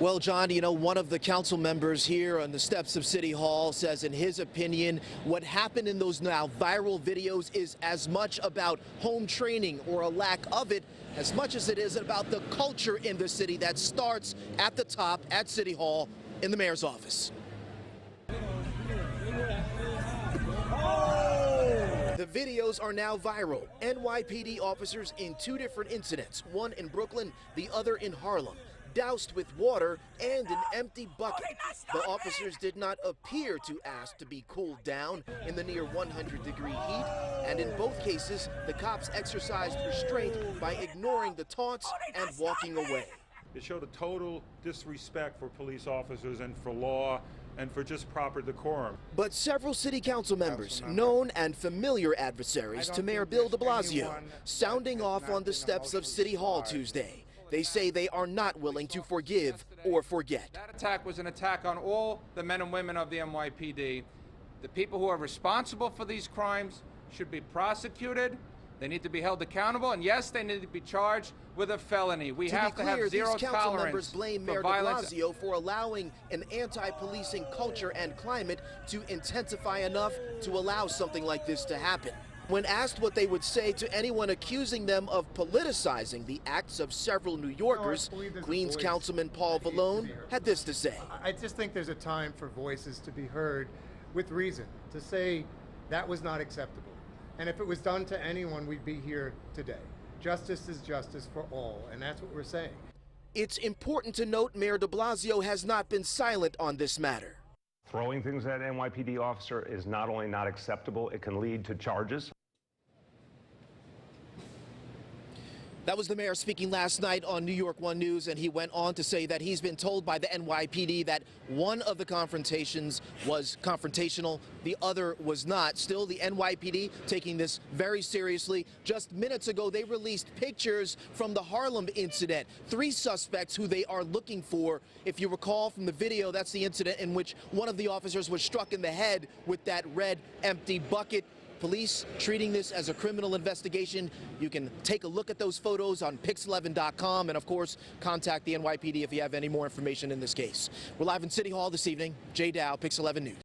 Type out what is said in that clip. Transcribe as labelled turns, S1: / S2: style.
S1: Well, John, you know, one of the council members here on the steps of City Hall says in his opinion, what happened in those now viral videos is as much about home training or a lack of it as much as it is about the culture in the city that starts at the top at City Hall in the mayor's office. The videos are now viral. NYPD officers in two different incidents, one in Brooklyn, the other in Harlem, doused with water and an empty bucket. The officers did not appear to ask to be cooled down in the near 100-degree heat, and in both cases, the cops exercised restraint by ignoring the taunts and walking away.
S2: It showed a total disrespect for police officers and for law and for just proper decorum.
S1: But several city council members, known and familiar adversaries to Mayor Bill de Blasio, sounding off on the steps of City Hall Tuesday. They say they are not willing to forgive or forget.
S3: That attack was an attack on all the men and women of the NYPD. The people who are responsible for these crimes should be prosecuted. They need to be held accountable, and yes, they need to be charged with a felony. We have to have zero
S1: these council
S3: tolerance
S1: members blame Mayor de Blasio for allowing an anti-policing culture and climate to intensify enough to allow something like this to happen. When asked what they would say to anyone accusing them of politicizing the acts of several New Yorkers, Queens Councilman Paul VALLONE had this to say.
S4: I just think there's a time for voices to be heard with reason, to say that was not acceptable. And if it was done to anyone, we'd be here today. Justice is justice for all, and that's what we're saying.
S1: It's important to note Mayor de Blasio has not been silent on this matter.
S5: Throwing things at an NYPD officer is not only not acceptable, it can lead to charges.
S1: That was the mayor speaking last night on New York One News, and he went on to say that he's been told by the NYPD that one of the confrontations was confrontational, the other was not. Still, the NYPD taking this very seriously. Just minutes ago, they released pictures from the Harlem incident. 3 suspects who they are looking for. If you recall from the video, that's the incident in which one of the officers was struck in the head with that red empty bucket. Police treating this as a criminal investigation. You can take a look at those photos on pix11.com and, of course, contact the NYPD if you have any more information in this case. We're live in City Hall this evening. DOW, Pix11 News.